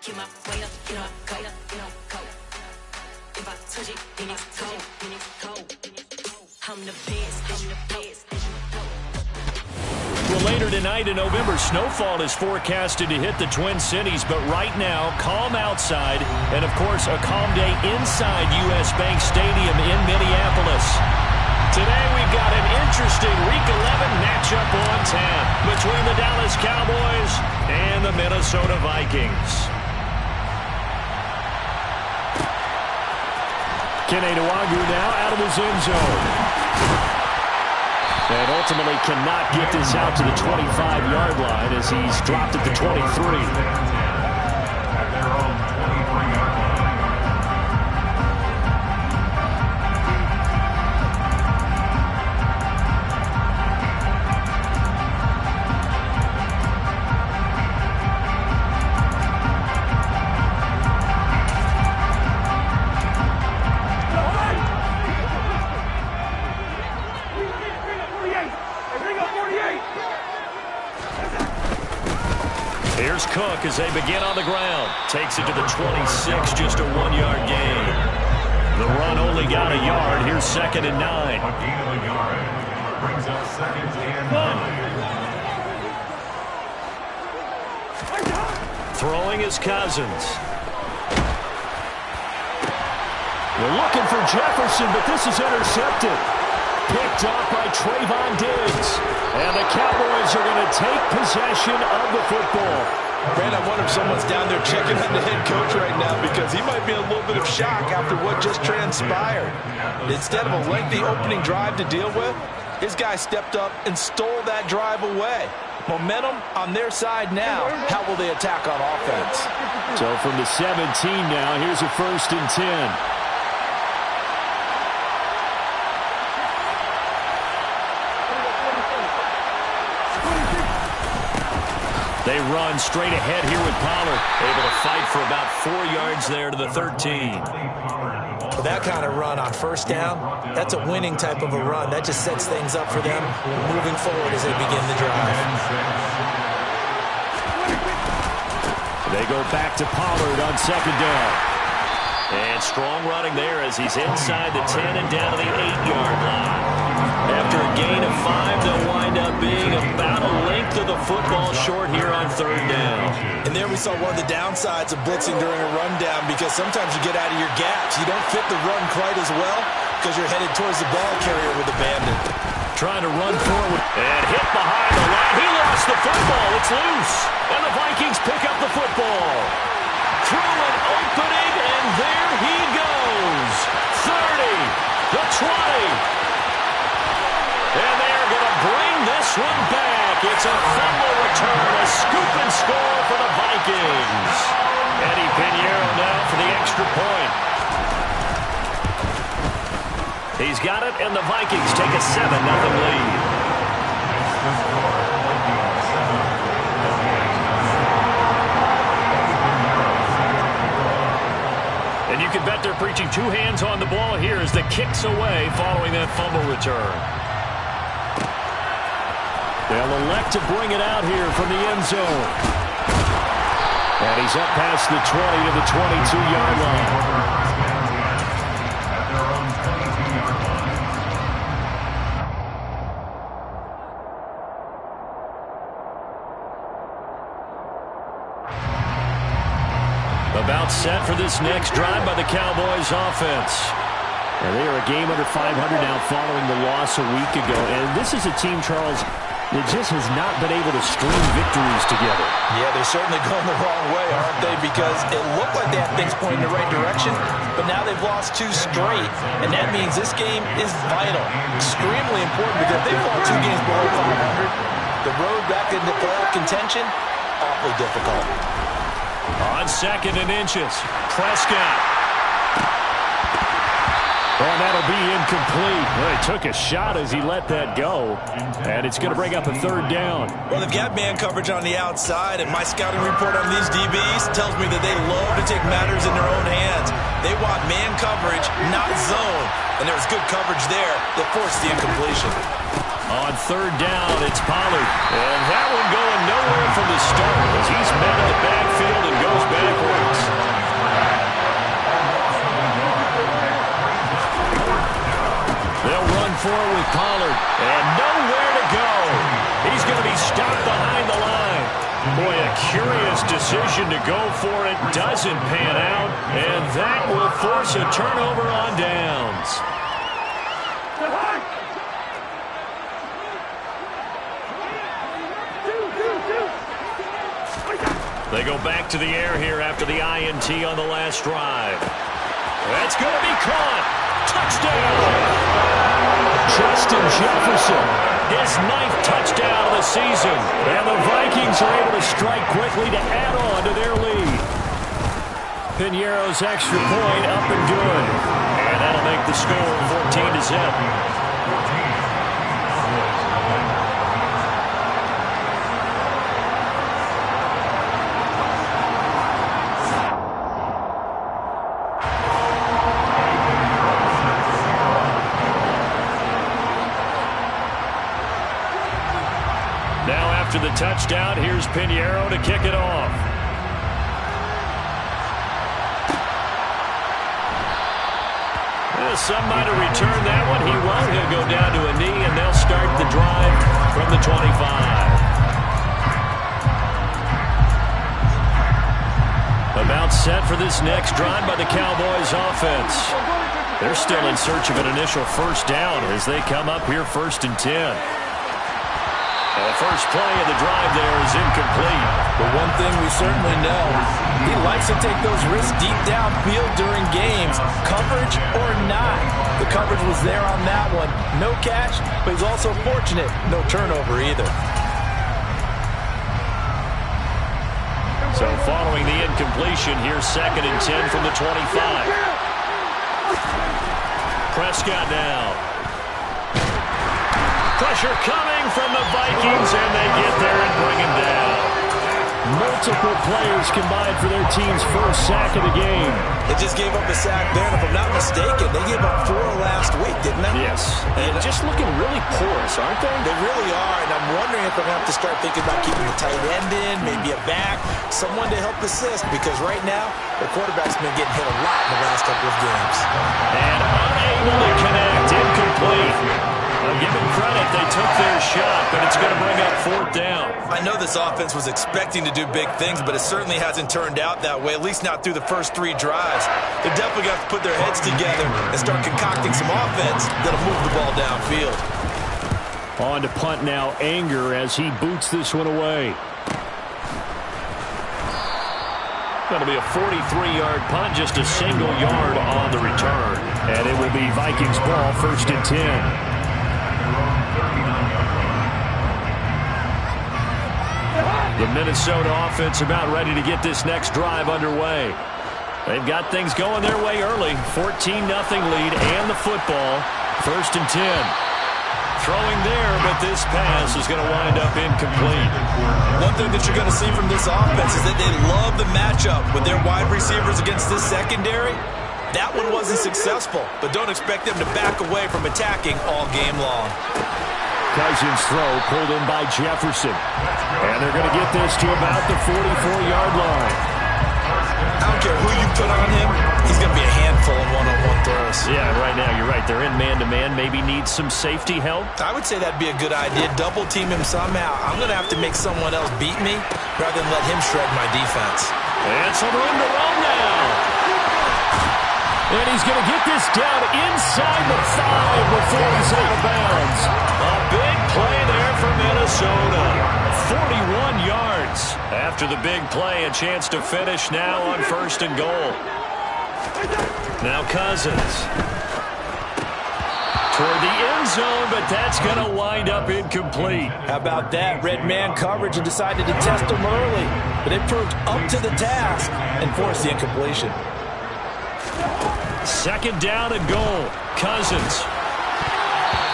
keep my way up, go, go. If I touch it, then it's cold. I'm the best, Well, later tonight in November, snowfall is forecasted to hit the Twin Cities, but right now, calm outside, and of course, a calm day inside U.S. Bank Stadium in Minneapolis. Today, we've got an interesting Week 11 matchup on tap between the Dallas Cowboys and the Minnesota Vikings. Keneduagu now out of his end zone. And ultimately cannot get this out to the 25-yard line as he's dropped at the 23. Here's Cook as they begin on the ground. Takes it to the 26, just a 1-yard gain. The run only got a yard. Here's 2nd and 9. A gain of a yard. Brings up 2nd and 9. Throwing is Cousins. They're looking for Jefferson, but this is intercepted. Picked up by Trayvon Diggs. And the Cowboys are going to take possession of the football. Brand, I wonder if someone's down there checking on the head coach right now because he might be in a little bit of shock after what just transpired. Instead of a lengthy opening drive to deal with, his guy stepped up and stole that drive away. Momentum on their side now. How will they attack on offense? So from the 17 now, here's a 1st and 10. They run straight ahead here with Pollard. Able to fight for about 4 yards there to the 13. For that kind of run on 1st down, that's a winning type of a run. That just sets things up for them moving forward as they begin the drive. They go back to Pollard on 2nd down. And strong running there as he's inside the 10 and down to the 8-yard line. After a gain of 5, they'll wind up being about a length of the football short here on 3rd down. And there we saw one of the downsides of blitzing during a rundown because sometimes you get out of your gaps. You don't fit the run quite as well because you're headed towards the ball carrier with a bandit. Trying to run forward and hit behind the line. He lost the football. It's loose. And the Vikings pick up the football. Through an opening, and there he goes. 30, the 20. And they're going to bring this one back. It's a fumble return, a scoop and score for the Vikings. Eddie Pinheiro now for the extra point. He's got it, and the Vikings take a 7-0 lead. And you can bet they're preaching 2 hands on the ball here as the kick's away following that fumble return. They'll elect to bring it out here from the end zone. And he's up past the 20 to the 22-yard line. About set for this next drive by the Cowboys offense. And they are a game under 500 now following the loss a week ago. And this is a team, Charles, that just has not been able to string victories together. Yeah, they're certainly going the wrong way, aren't they? Because it looked like they had things pointing in the right direction, but now they've lost 2 straight, and that means this game is vital, extremely important, because if they fall 2 games below 500, the road back into playoff contention, awfully difficult. On 2nd and inches, Prescott. And that'll be incomplete. Well, he took a shot as he let that go. And it's going to bring up a 3rd down. Well, they've got man coverage on the outside, and my scouting report on these DBs tells me that they love to take matters in their own hands. They want man coverage, not zone. And there was good coverage there that forced the incompletion. On 3rd down, it's Pollard. And that one going nowhere from the start as he's met in the backfield and goes backward. curious decision to go for it. Doesn't pan out, and that will force a turnover on downs. They go back to the air here after the INT on the last drive. That's going to be caught. Touchdown! Justin Jefferson, his 9th touchdown of the season. And the Vikings are able to strike quickly to add on to their lead. Piñeiro's extra point up and good. And that'll make the score 14-0. After the touchdown, here's Piñeiro to kick it off. Some might have returned that one. He won't. He'll go down to a knee, and they'll start the drive from the 25. About set for this next drive by the Cowboys offense. They're still in search of an initial first down as they come up here 1st and 10. The first play of the drive there is incomplete. But one thing we certainly know, he likes to take those risks deep downfield during games, coverage or not. The coverage was there on that one. No catch, but he's also fortunate. No turnover either. So following the incompletion, here's 2nd and 10 from the 25. Prescott now. Pressure coming from the Vikings, and they get there and bring him down. Multiple players combined for their team's first sack of the game. They just gave up a sack there, and if I'm not mistaken, they gave up 4 last week, didn't they? Yes. And just looking really porous, aren't they? They really are, and I'm wondering if they're going to have to start thinking about keeping the tight end in, maybe a back, someone to help assist, because right now, the quarterback's been getting hit a lot in the last couple of games. And unable to connect, incomplete. I'll give them credit. They took their shot, but it's going to bring up 4th down. I know this offense was expecting to do big things, but it certainly hasn't turned out that way, at least not through the first 3 drives. They definitely got to put their heads together and start concocting some offense that'll move the ball downfield. On to punt now, Anger, as he boots this one away. Going to be a 43-yard punt, just a single yard on the return. And it will be Vikings ball, 1st and 10. The Minnesota offense about ready to get this next drive underway. They've got things going their way early. 14-0 lead and the football. 1st and 10. Throwing there, but this pass is going to wind up incomplete. One thing that you're going to see from this offense is that they love the matchup with their wide receivers against this secondary. That one wasn't successful, but don't expect them to back away from attacking all game long. Cousins' throw pulled in by Jefferson. And they're going to get this to about the 44-yard line. I don't care who you put on him, he's going to be a handful in one-on-one throws. Yeah, right now you're right. They're in man-to-man. Maybe need some safety help. I would say that'd be a good idea. Double team him somehow. I'm going to have to make someone else beat me rather than let him shred my defense. And some room to run now. And he's going to get this down inside the 5 before he's out of bounds. A big play there for Minnesota. 41 yards. After the big play, a chance to finish now on 1st and goal. Now Cousins. Toward the end zone, but that's going to wind up incomplete. How about that? Red man coverage and decided to test him early. But they proved up to the task and forced the incompletion. 2nd down and goal. Cousins.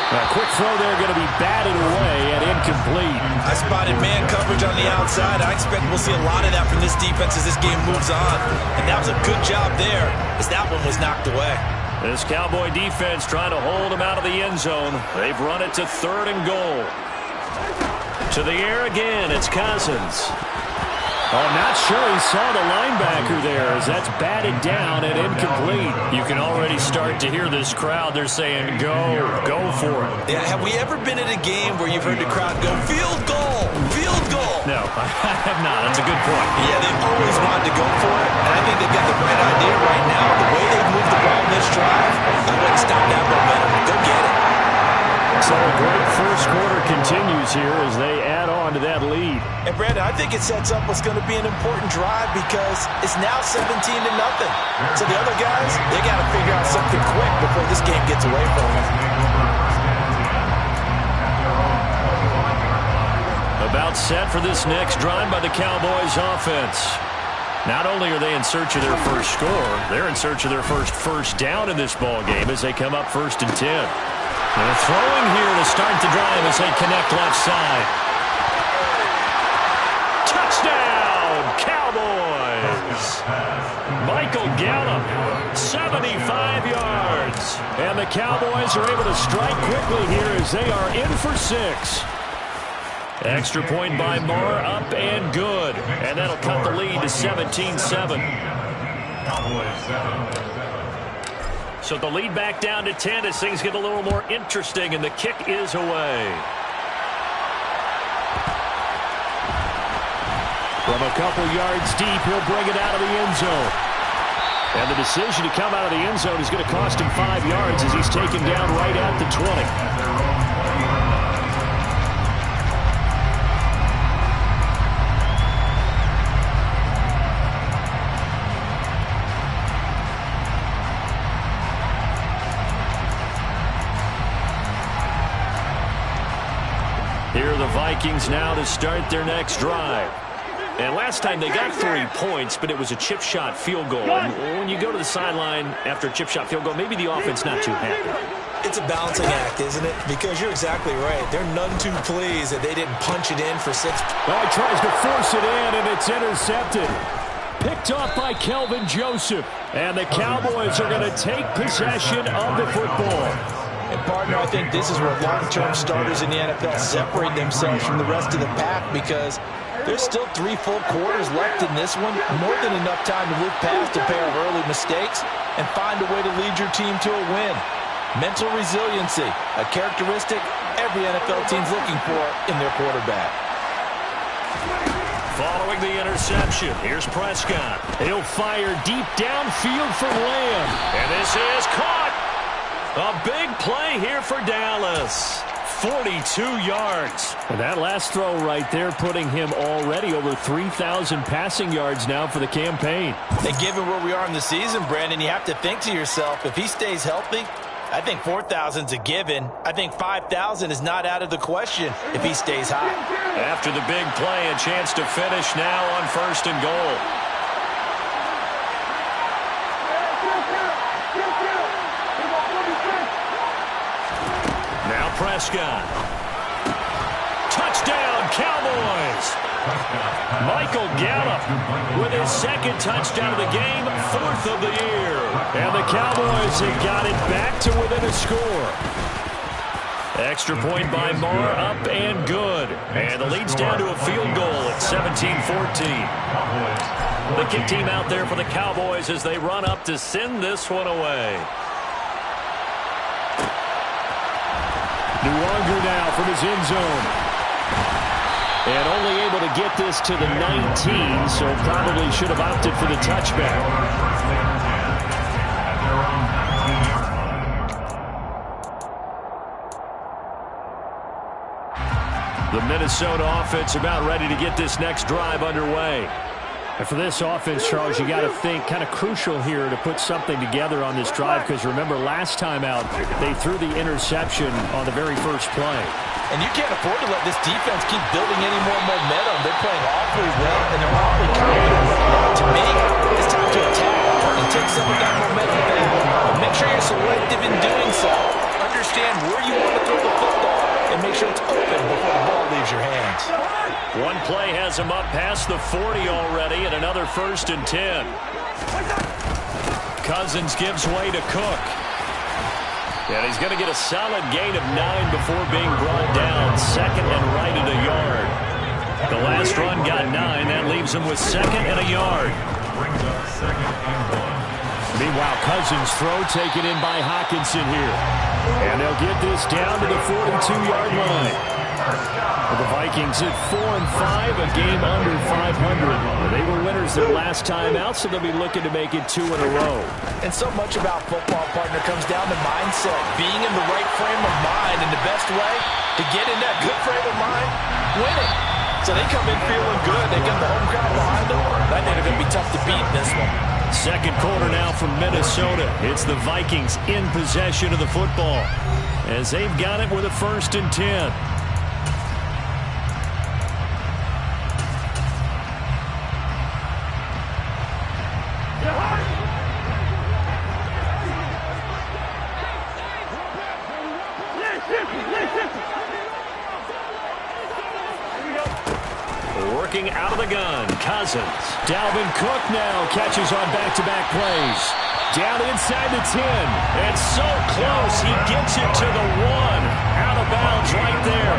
A quick throw there going to be batted away and incomplete. I spotted man coverage on the outside. I expect we'll see a lot of that from this defense as this game moves on. And that was a good job there as that one was knocked away. This Cowboy defense trying to hold him out of the end zone. They've run it to 3rd and goal. To the air again, it's Cousins. I'm not sure he saw the linebacker there as that's batted down and incomplete. You can already start to hear this crowd. They're saying, go for it. Yeah, have we ever been at a game where you've heard the crowd go, field goal, field goal? No, No, I have not. That's a good point. Yeah, they've always wanted to go for it, and I think they've got the right idea right now. The way they've moved the ball in this drive, they wouldn't stop that momentum. Go get it. So a great first quarter continues here as they add on to that lead. And, Brandon, I think it sets up what's going to be an important drive because it's now 17-0. So the other guys, they got to figure out something quick before this game gets away from them. About set for this next drive by the Cowboys offense. Not only are they in search of their first score, they're in search of their first down in this ball game as they come up 1st and 10. They're throwing here to start the drive as they connect left side. Touchdown, Cowboys! Michael Gallup, 75 yards. And the Cowboys are able to strike quickly here as they are in for 6. Extra point by Moore, up and good. And that'll cut the lead to 17-7. So the lead back down to 10 as things get a little more interesting, and the kick is away. From a couple yards deep, he'll bring it out of the end zone. And the decision to come out of the end zone is going to cost him 5 yards as he's taken down right at the 20. Here are the Vikings now to start their next drive. And last time they got 3 points, but it was a chip shot field goal. And when you go to the sideline after a chip shot field goal, maybe the offense not too happy. It's a balancing act, isn't it? Because you're exactly right. They're none too pleased that they didn't punch it in for 6. Oh, he tries to force it in, and it's intercepted. Picked off by Kelvin Joseph. And the Cowboys are going to take possession of the football. And, partner, I think this is where long-term starters in the NFL separate themselves from the rest of the pack because there's still 3 full quarters left in this one. More than enough time to move past a pair of early mistakes and find a way to lead your team to a win. Mental resiliency, a characteristic every NFL team's looking for in their quarterback. Following the interception, here's Prescott. He'll fire deep downfield for Lamb. And this is caught. A big play here for Dallas. 42 yards. And that last throw right there putting him already over 3,000 passing yards now for the campaign. And given where we are in the season, Brandon, you have to think to yourself, if he stays healthy, I think 4,000's a given. I think 5,000 is not out of the question if he stays high. After the big play, a chance to finish now on 1st and goal. Now Prescott. Touchdown, Cowboys. Michael Gallup with his 2nd touchdown of the game, 4th of the year. And the Cowboys have got it back to within a score. Extra point by Moore, up and good. And the lead's down to a field goal at 17-14. The kick team out there for the Cowboys as they run up to send this one away. Nuwanger now from his end zone. And only able to get this to the 19, so probably should have opted for the touchback. The Minnesota offense about ready to get this next drive underway. And for this offense, Charles, you got to think kind of crucial here to put something together on this drive because remember last time out they threw the interception on the very first play. And you can't afford to let this defense keep building any more momentum. They're playing awfully well and they're awfully confident. Now, to me, it's time to attack and take some of that momentum back. But make sure you're selective in doing so. Understand where you want to throw the football and make sure it's open before the ball leaves your hands. One play has him up past the 40 already and another 1st and 10. Cousins gives way to Cook. And he's going to get a solid gain of 9 before being brought down. 2nd and right at a yard. The last run got 9. That leaves him with 2nd and a yard. Meanwhile, Cousins' throw taken in by Hawkinson here. And they'll get this down to the 42-yard line. The Vikings at 4-5, a game under 500. They were winners their last time out, so they'll be looking to make it 2 in a row. And so much about football, partner, comes down to mindset. Being in the right frame of mind, and the best way to get in that good frame of mind, winning. So they come in feeling good. They get the home crowd behind them. I think they're going to be tough to beat in this one. Second quarter now from Minnesota. It's the Vikings in possession of the football as they've got it with a 1st and 10. Working out of the gun, Cousins. Dalvin Cook now catches on back-to-back plays. Down inside the 10. And so close, he gets it to the 1. Out of bounds right there.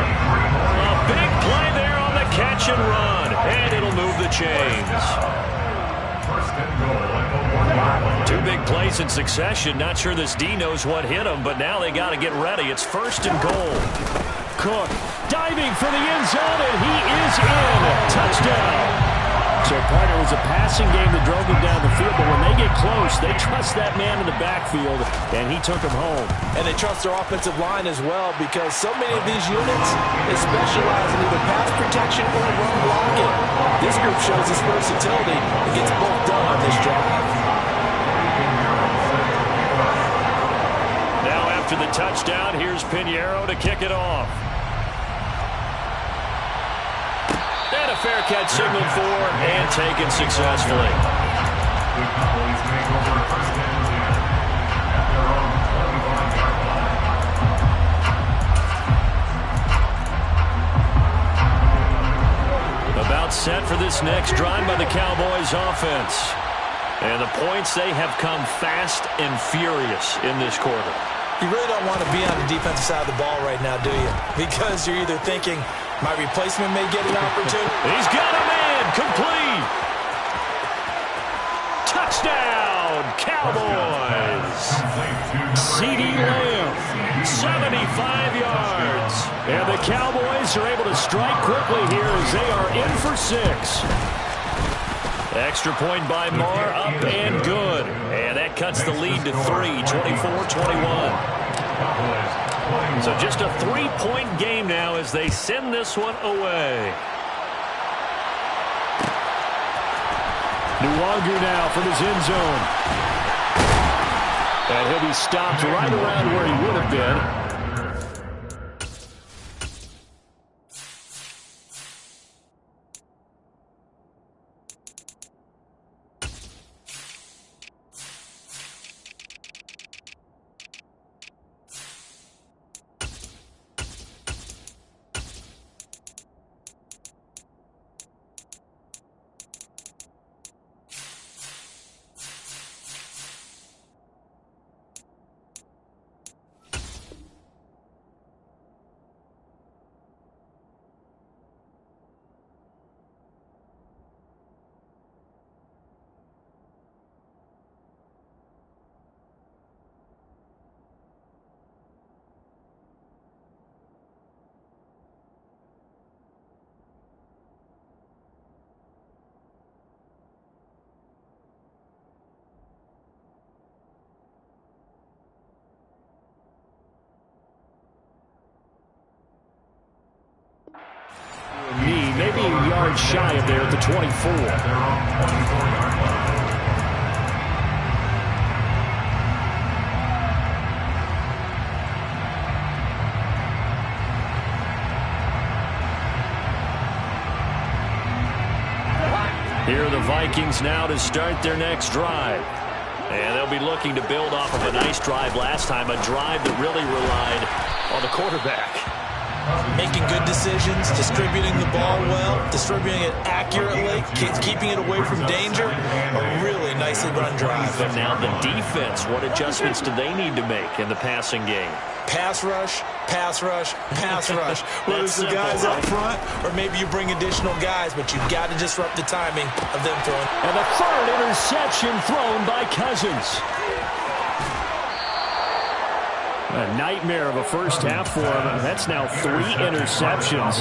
A big play there on the catch and run. And it'll move the chains. 2 big plays in succession. Not sure this D knows what hit him, but now they got to get ready. It's 1st and goal. Cook diving for the end zone, and he is in. Touchdown. So, partner, it was a passing game that drove them down the field, but when they get close, they trust that man in the backfield, and he took him home. And they trust their offensive line as well, because so many of these units, they specialize in either pass protection or run blocking. This group shows its versatility and gets both done on this drive. Now, after the touchdown, here's Pinheiro to kick it off. And a fair catch signaled for and taken successfully. The Cowboys take over 1st and 10 at their own 21-yard line. About set for this next drive by the Cowboys offense. And the points, they have come fast and furious in this quarter. You really don't want to be on the defensive side of the ball right now, do you? Because you're either thinking, my replacement may get an opportunity. He's got a man, complete. Touchdown, Cowboys. CeeDee Lamb, 75 yards. And the Cowboys are able to strike quickly here as they are in for 6. Extra point by Marr, up and good. And that cuts the lead to 3, 24-21. So just a 3-point game now as they send this one away. Nwangu now from his end zone. And he'll be stopped right around where he would have been. Maybe a yard shy of there at the 24. Here are the Vikings now to start their next drive. And they'll be looking to build off of a nice drive last time, a drive that really relied on the quarterback. Making good decisions, distributing the ball well, distributing it accurately, keeping it away from danger. A really nicely run drive. But now the defense, what adjustments do they need to make in the passing game? Pass rush, pass rush, pass rush. Whether it's the guys up front or maybe you bring additional guys, but you've got to disrupt the timing of them throwing. And the third interception thrown by Cousins. A nightmare of a first half for him, and that's now 3 interceptions.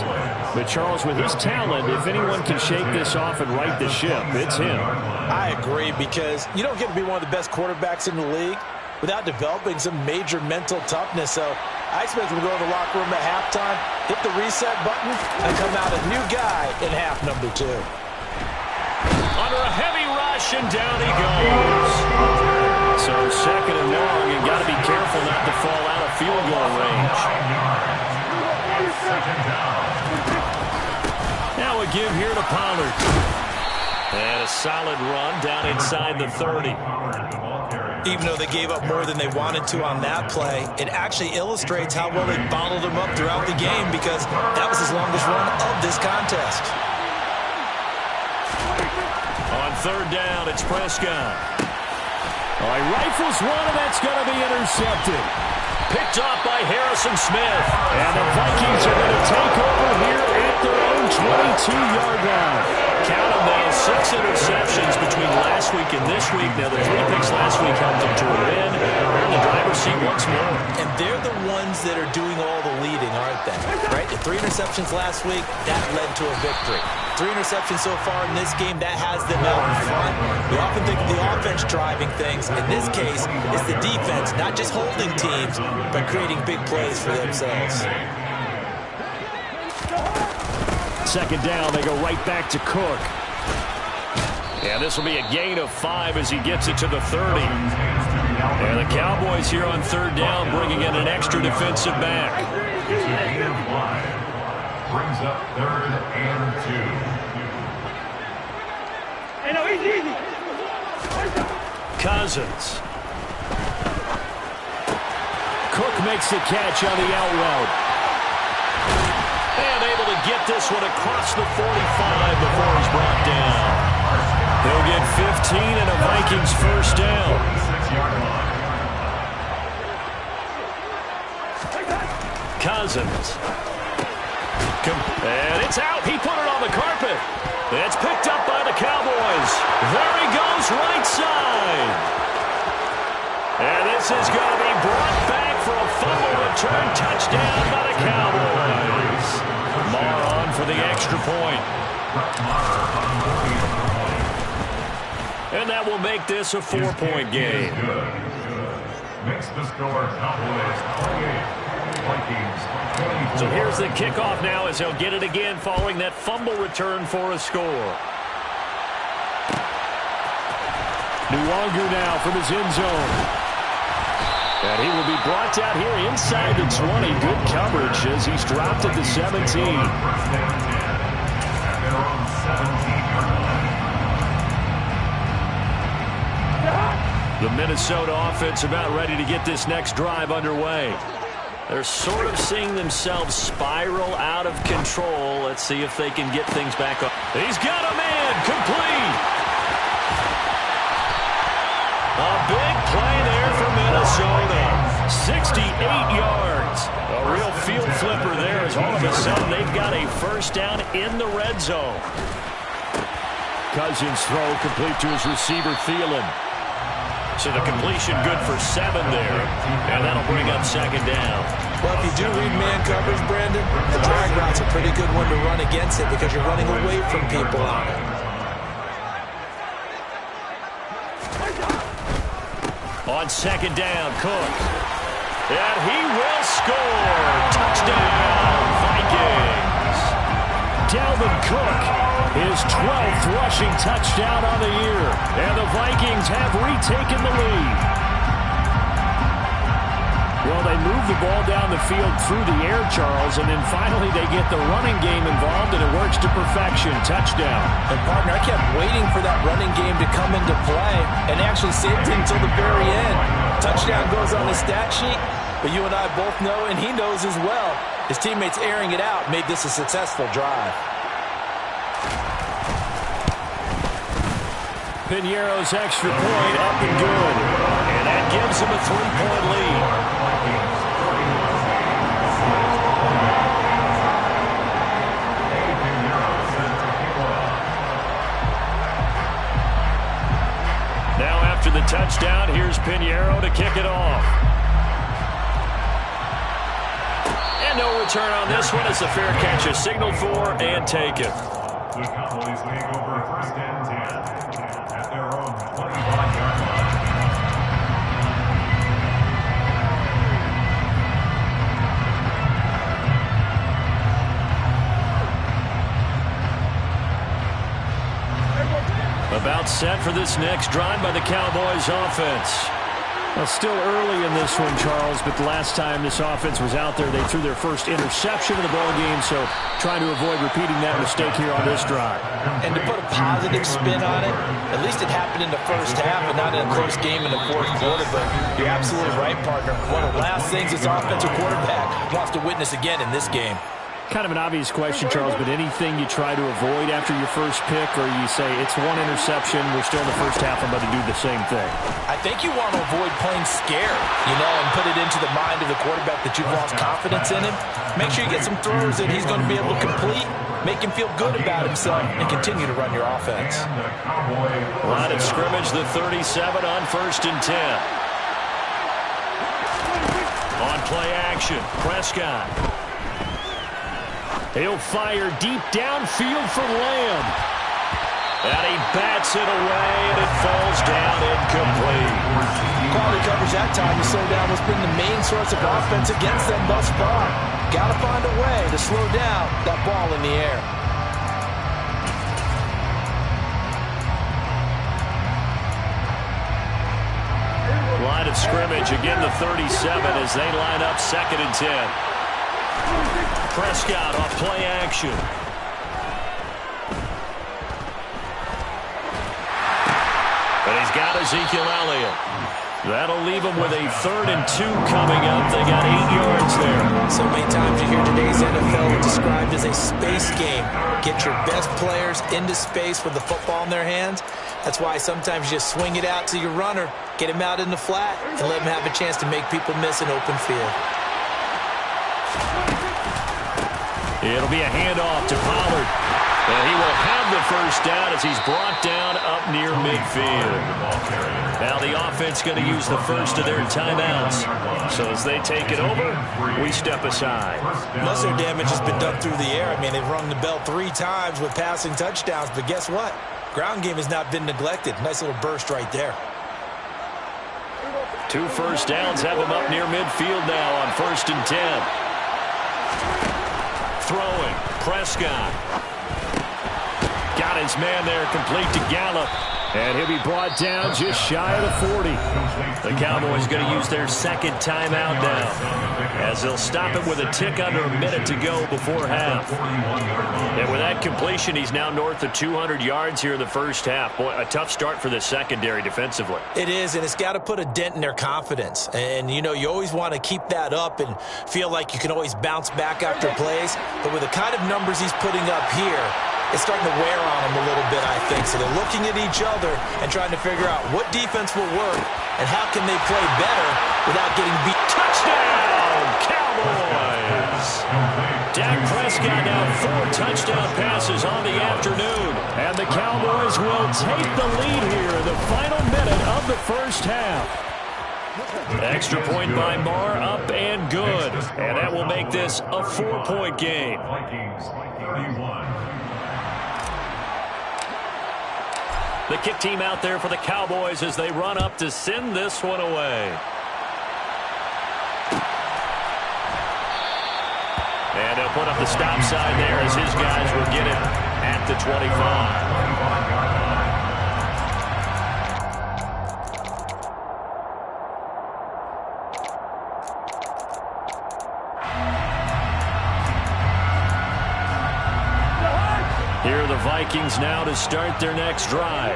But Charles, with his talent, if anyone can shake this off and right the ship, it's him. I agree, because you don't get to be one of the best quarterbacks in the league without developing some major mental toughness. So I expect him to go to the locker room at halftime, hit the reset button, and come out a new guy in half number 2. Under a heavy rush, and down he goes. So second and long, you got to be careful not to fall out of field goal range. Now a give here to Pollard. And a solid run down inside the 30. Even though they gave up more than they wanted to on that play, it actually illustrates how well they bottled them up throughout the game, because that was his longest run of this contest. On third down, it's Prescott. He rifles one, and that's going to be intercepted. Picked off by Harrison Smith. And the Vikings are going to take over here at their own 22-yard line. Count them now, 6 interceptions between last week and this week. Now, the 3 picks last week helped them to win. They're in the driver's seat once more. And they're the ones that are doing all the leading, aren't they? Right? The 3 interceptions last week, that led to a victory. 3 interceptions so far in this game, that has them out in front. We often think of the offense driving things. In this case, it's the defense, not just holding teams, but creating big plays for themselves. Second down, they go right back to Cook. And this will be a gain of 5 as he gets it to the 30. And the Cowboys here on third down, bringing in an extra defensive back. Brings up 3rd and 2. Cousins. Cook makes the catch on the out route. And able to get this one across the 45 before he's brought down. He'll get 15 and a Vikings first down. Cousins. And it's out. He put it on the carpet. It's picked up by the Cowboys. There he goes, right side. And this is going to be brought back for a fumble return touchdown by the Cowboys. Marr on for the extra point. And that will make this a 4-point game. Makes the score Cowboys 28. So here's the kickoff now as he'll get it again following that fumble return for a score. Nwangu now from his end zone. And he will be brought down here inside the 20. Good coverage as he's dropped at the 17. The Minnesota offense about ready to get this next drive underway. They're sort of seeing themselves spiral out of control. Let's see if they can get things back up. He's got a man complete. A big play there for Minnesota. 68 yards. A real field flipper there as all of a sudden they've got a first down in the red zone. Cousins throw complete to his receiver, Thielen. So the completion good for 7 there. And that'll bring up second down. Well, if you do read man coverage, Brandon, the drag route's a pretty good one to run against it because you're running away from people on it. On second down, Cook. And he will score. Touchdown, Vikings. Dalvin Cook, his 12th rushing touchdown on the year. And the Vikings have retaken the lead. Well, they move the ball down the field through the air, Charles, and then finally they get the running game involved, and it works to perfection. Touchdown. And, partner, I kept waiting for that running game to come into play and actually saved it until the very end. Touchdown goes on the stat sheet, but you and I both know, and he knows as well, his teammates airing it out made this a successful drive. Piñeiro's extra point up and good. And that gives him a 3-point lead. Now after the touchdown, here's Piñeiro to kick it off. And no return on this one as the fair catch is signaled for and taken. The Cowboys take over 1st and 10 at their own 21-yard line. About set for this next drive by the Cowboys offense. Well, still early in this one, Charles, but the last time this offense was out there, they threw their first interception of the ball game, so trying to avoid repeating that mistake here on this drive. And to put a positive spin on it, at least it happened in the first half and not in a close game in the fourth quarter, but you're absolutely right, partner. One of the last things this offensive quarterback wants to witness again in this game. Kind of an obvious question, Charles, but anything you try to avoid after your first pick, or you say it's one interception, we're still in the first half, I'm about to do the same thing? I think you want to avoid playing scared, and put it into the mind of the quarterback that you've lost confidence in him. Make sure you get some throws that he's going to be able to complete, make him feel good about himself, and continue to run your offense. Line of scrimmage, the 37 on 1st and 10. On play action, Prescott. He'll fire deep downfield for Lamb. And he bats it away, and it falls down incomplete. Quality coverage that time to slow down what's been the main source of offense against them thus far. Got to find a way to slow down that ball in the air. Line of scrimmage, again the 37 as they line up 2nd and 10. Prescott off play action. But he's got Ezekiel Elliott. That'll leave him with a 3rd and 2 coming up. They got 8 yards there. So many times you hear today's NFL described as a space game. Get your best players into space with the football in their hands. That's why sometimes you just swing it out to your runner, get him out in the flat, and let him have a chance to make people miss an open field. It'll be a handoff to Pollard. And he will have the first down as he's brought down up near midfield. Now the offense going to use the first of their timeouts. So as they take it over, we step aside. Most of their damage has been done through the air. I mean, they've rung the bell 3 times with passing touchdowns. But guess what? Ground game has not been neglected. Nice little burst right there. 2 first downs have him up near midfield now on 1st and 10. Throwing, Prescott. Got his man there, complete to Gallup. And he'll be brought down just shy of the 40. The Cowboys going to use their 2nd timeout now, as they'll stop it with a tick under a minute to go before half. And with that completion, he's now north of 200 yards here in the first half. Boy, a tough start for the secondary defensively. It is, and it's got to put a dent in their confidence. And, you always want to keep that up and feel like you can always bounce back after plays. But with the kind of numbers he's putting up here, it's starting to wear on them a little bit, I think. So they're looking at each other and trying to figure out what defense will work and how can they play better without getting beat. Touchdown, Cowboys! Dak Prescott now 4 touchdown passes on the afternoon. And the Cowboys will take the lead here in the final minute of the first half. Extra point by Marr, up and good. And that will make this a 4-point game. Vikings 31. The kick team out there for the Cowboys as they run up to send this one away. And they'll put up the stop sign there as his guys will get it at the 25. Here are the Vikings now to start their next drive.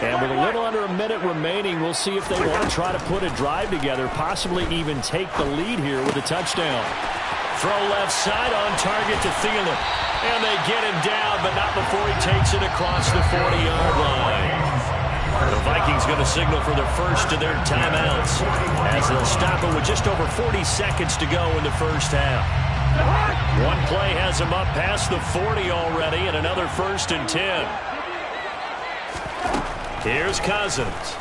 And with a little under a minute remaining, we'll see if they want to try to put a drive together, possibly even take the lead here with a touchdown. Throw left side on target to Thielen. And they get him down, but not before he takes it across the 40-yard line. The Vikings going to signal for the first of their timeouts as they'll stop it with just over 40 seconds to go in the first half. One play has him up past the 40 already, and another 1st and 10. Here's Cousins.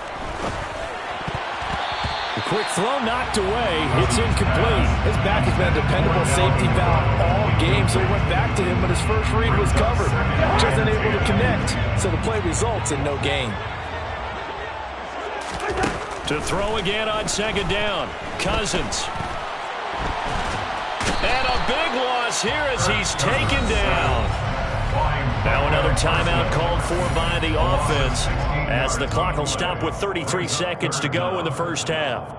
The Quick throw knocked away. It's incomplete. His back has been a dependable safety valve all game, so he went back to him, but his first read was covered. Just unable to connect, so the play results in no gain. To throw again on second down. Cousins. And a big loss here as he's taken down. Now another timeout called for by the offense as the clock will stop with 33 seconds to go in the first half.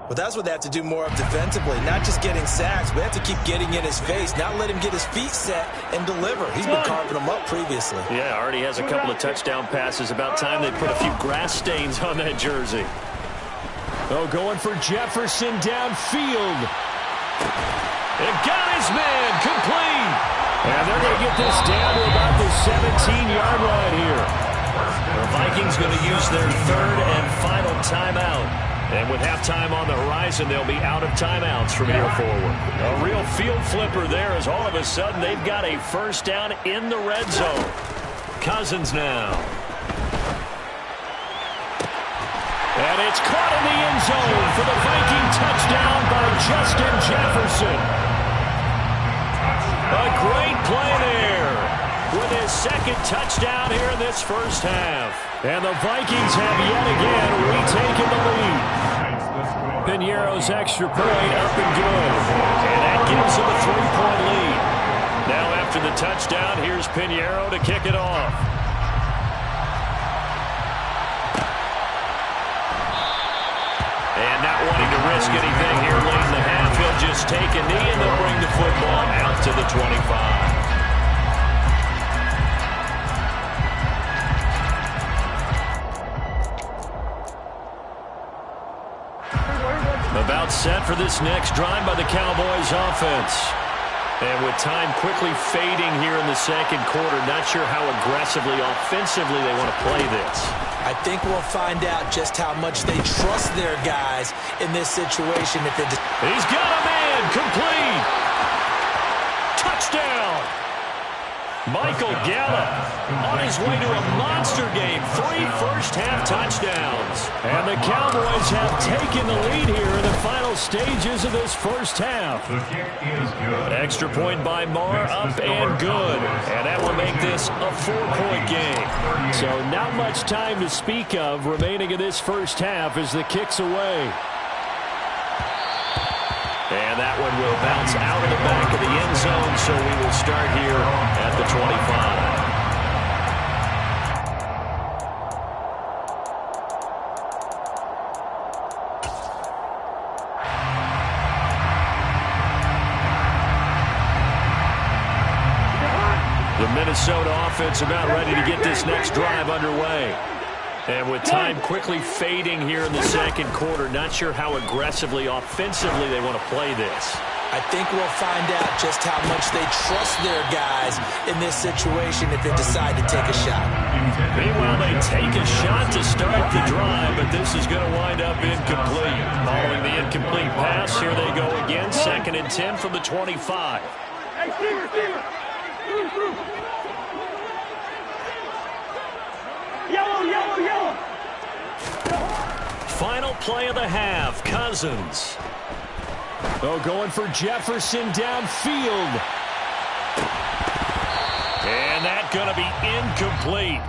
Well, that's what they have to do more of defensively, not just getting sacks, but they have to keep getting in his face, not let him get his feet set and deliver. He's been carving them up previously. Yeah, already has a couple of touchdown passes. About time they put a few grass stains on that jersey. Oh, going for Jefferson downfield. It got his man complete. And they're going to get this down to about the 17-yard line here. The Vikings going to use their third and final timeout. And with halftime on the horizon, they'll be out of timeouts from here forward. A real field flipper there as all of a sudden they've got a first down in the red zone. Cousins now. And it's caught in the end zone for the Viking touchdown by Justin Jefferson. A great play there with his second touchdown here in this first half. And the Vikings have yet again retaken the lead. Piñeiro's extra point up and good. And that gives him a 3-point lead. Now after the touchdown, here's Piñeiro to kick it off. And not wanting to risk anything here late in the half, he'll just take a knee and they'll bring the football out to the 25. About set for this next drive by the Cowboys offense. And with time quickly fading here in the second quarter, not sure how aggressively, offensively they want to play this. I think we'll find out just how much they trust their guys in this situation. He's got a man complete. Touchdown. Michael Gallup on his way to a monster game. 3 first-half touchdowns. And the Cowboys have taken the lead here in the final stages of this first half. The kick is good. Extra point by Marr, up and good. And that will make this a 4-point game. So not much time to speak of remaining in this first half as the kick's away. And that one will bounce out of the back of the end zone, so we will start here at the 25. The Minnesota offense about ready to get this next drive underway. And with time quickly fading here in the second quarter, not sure how aggressively, offensively they want to play this. I think we'll find out just how much they trust their guys in this situation if they decide to take a shot. Meanwhile, they take a shot to start the drive, but this is going to wind up incomplete. Following the incomplete pass, here they go again, 2nd and 10 from the 25. Yellow. Final play of the half, Cousins. Oh, going for Jefferson downfield. And that's going to be incomplete.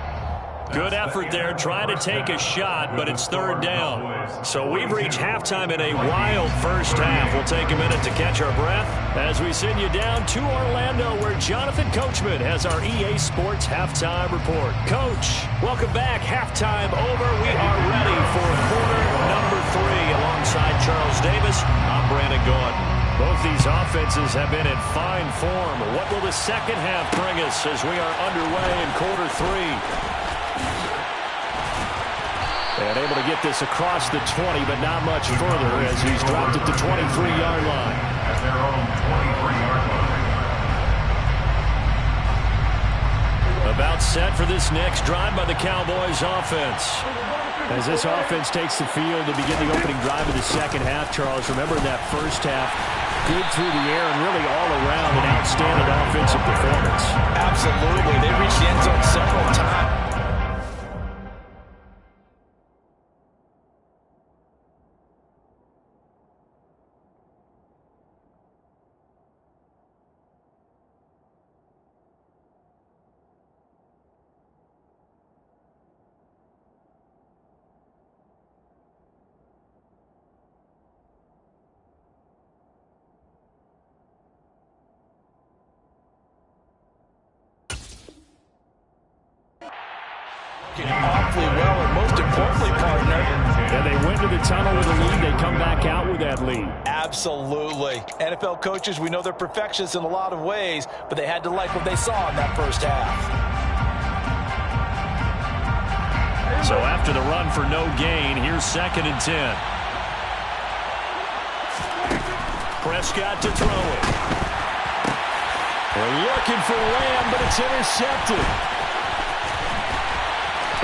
Good effort there, trying to take a shot, but it's 3rd down. So we've reached halftime in a wild first half. We'll take a minute to catch our breath as we send you down to Orlando, where Jonathan Coachman has our EA Sports Halftime Report. Coach, welcome back. Halftime over. We are ready for quarter number 3. Alongside Charles Davis, I'm Brandon Gordon. Both these offenses have been in fine form. What will the second half bring us as we are underway in quarter 3? And able to get this across the 20, but not much further as he's dropped it to 23-yard line. At their own 23-yard line. About set for this next drive by the Cowboys offense. As this offense takes the field to begin the opening drive of the second half, Charles, remember in that first half, good through the air and really all around an outstanding offensive performance. Absolutely. They reached the end zone several times. working awfully well, and most importantly, partner. And they went to the tunnel with a lead. They come back out with that lead. Absolutely. NFL coaches, we know they're perfectionists in a lot of ways, but they had to like what they saw in that first half. So after the run for no gain, here's 2nd and 10. Prescott to throw it. They're looking for Lamb, but it's intercepted.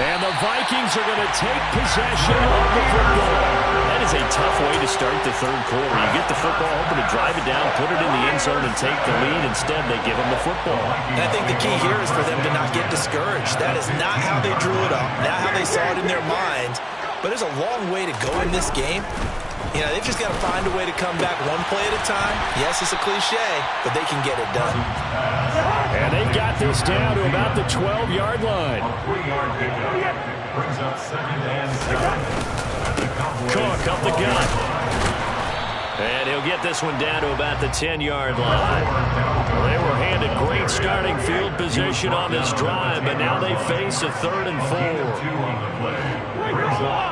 And the Vikings are going to take possession of the football. That is a tough way to start the third quarter. You get the football, hoping to drive it down, put it in the end zone, and take the lead. Instead, they give them the football. And I think the key here is for them to not get discouraged. That is not how they drew it up, not how they saw it in their minds. But there's a long way to go in this game. You know, they've just got to find a way to come back one play at a time. Yes, it's a cliche, but they can get it done. And they got this down to about the 12-yard line. Brings up 2nd and 7. Cook up the gun. And he'll get this one down to about the 10-yard line. Well, they were handed great starting field position on this drive, but now they face a 3rd and 4.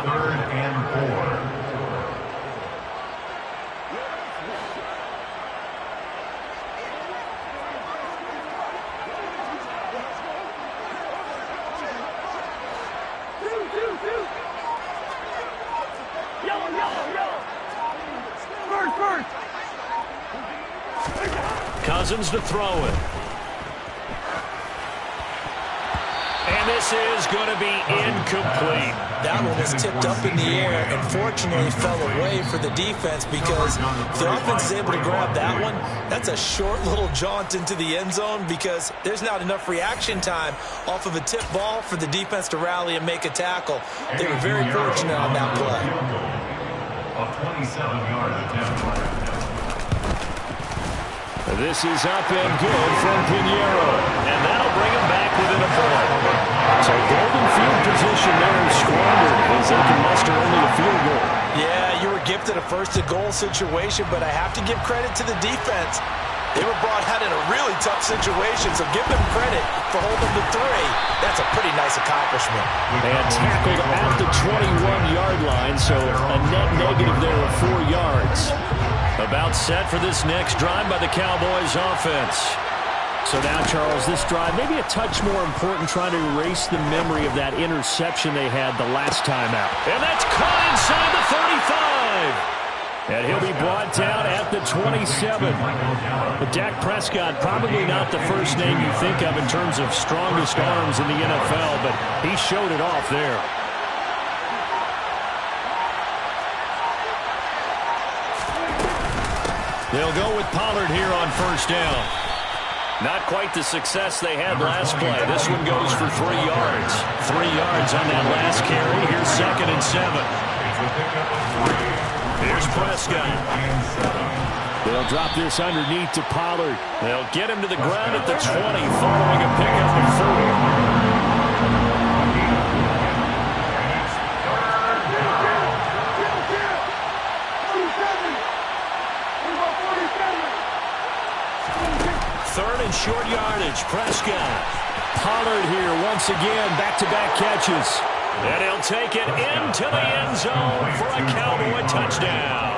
3rd and 4. Cousins to throw it. And this is going to be incomplete. That one was tipped up in the air and fortunately fell away for the defense, because if the offense is able to grab that one, that's a short little jaunt into the end zone, because there's not enough reaction time off of a tip ball for the defense to rally and make a tackle. They were very fortunate on that play. A 27-yard attempt. This is up and good from Pinheiro. And that'll bring him back within a point. So golden field position there is squandered as they can muster only a field goal. Yeah, you were gifted a first-and-goal situation, but I have to give credit to the defense. They were brought out in a really tough situation, so give them credit for holding the 3. That's a pretty nice accomplishment. And tackled at the 21-yard line, so a net negative there of 4 yards. About set for this next drive by the Cowboys offense. So now, Charles, this drive maybe a touch more important, trying to erase the memory of that interception they had the last time out. And that's caught inside the 35. And he'll be brought down at the 27. But Dak Prescott, probably not the first name you think of in terms of strongest arms in the NFL, but he showed it off there. They'll go with Pollard here on first down. Not quite the success they had last play. This one goes for 3 yards. 3 yards on that last carry. Here's 2nd and 7. Here's Prescott. They'll drop this underneath to Pollard. They'll get him to the ground at the 20 following a pickup of 4. Third and short yardage. Prescott. Pollard here once again. Back-to-back catches. And he'll take it into the end zone for a Cowboy touchdown.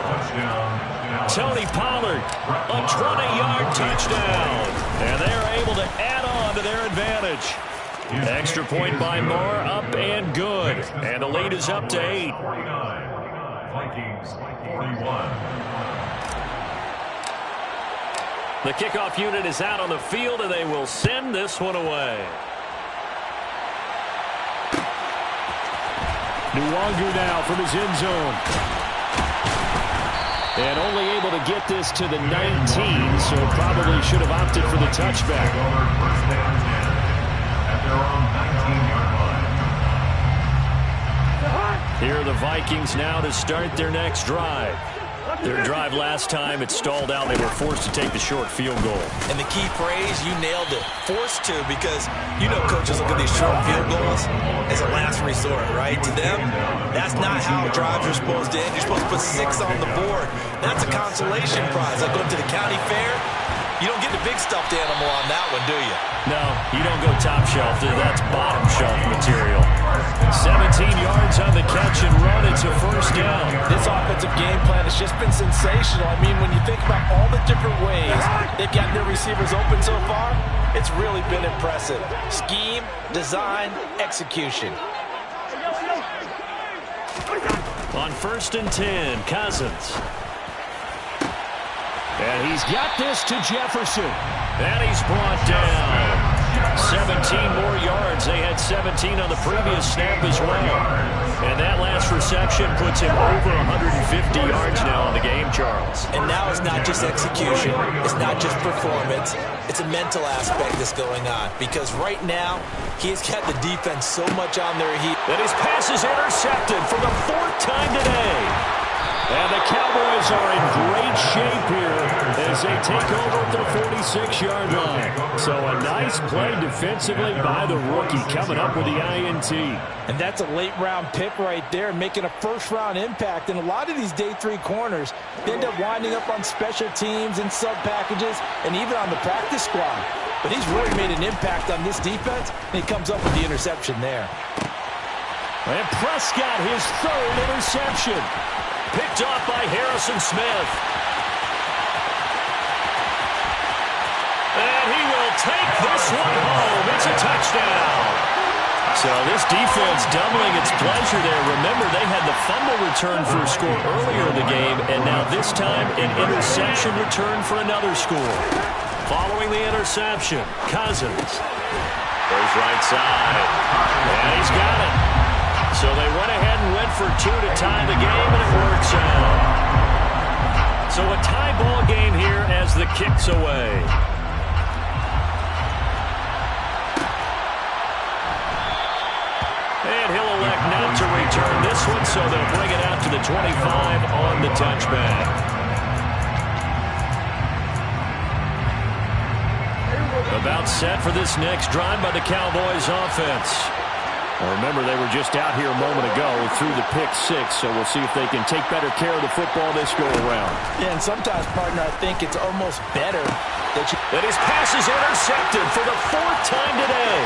Tony Pollard, a 20-yard touchdown. And they're able to add on to their advantage. Extra point by Moore, up and good. And the lead is up to 8. Vikings 41. The kickoff unit is out on the field, and they will send this one away. Nwangu now from his end zone. And only able to get this to the 19, so probably should have opted for the touchback. First down 10 at their own 19-yard line. Here are the Vikings now to start their next drive. Their drive last time, it stalled out. They were forced to take the short field goal. And the key phrase, you nailed it. Forced to, because you know coaches look at these short field goals as a last resort, right? To them, that's not how drives are supposed to end. You're supposed to put 6 on the board. That's a consolation prize. Like going to the county fair, You don't get the big stuffed animal on that one, do you? No, you don't go top shelf. That's bottom shelf material. 17 yards on the catch and run. It's a first down. This offensive game plan has just been sensational. I mean, when you think about all the different ways they've gotten their receivers open so far, it's really been impressive. Scheme, design, execution. On 1st and 10, Cousins. And he's got this to Jefferson. And he's brought down. 17 more yards. They had 17 on the previous snap as well. And that last reception puts him over 150 yards now in the game, Charles. And now it's not just execution. It's not just performance. It's a mental aspect that's going on. Because right now, he's got the defense so much on their heels. And his pass is intercepted for the 4th time today. And the Cowboys are in great shape here as they take over at their 46-yard line. So a nice play defensively by the rookie coming up with the INT. And that's a late-round pick right there, making a first-round impact. And a lot of these day 3 corners, they end up winding up on special teams and sub-packages and even on the practice squad. But he's really made an impact on this defense, and he comes up with the interception there. And Prescott, his 3rd interception. Picked off by Harrison Smith. And he will take this one home. It's a touchdown. So this defense doubling its pleasure there. Remember, they had the fumble return for a score earlier in the game, and now this time an interception return for another score. Following the interception, Cousins goes right side. And he's got it. So they went ahead and went for 2 to tie the game, and it works out. So a tie ball game here as the kick's away. And he'll elect not to return this one, so they'll bring it out to the 25 on the touchback. About set for this next drive by the Cowboys offense. Remember, they were just out here a moment ago through the pick 6, so we'll see if they can take better care of the football this go-around. Yeah, and sometimes, partner, I think it's almost better that you... And his pass is intercepted for the 4th time today.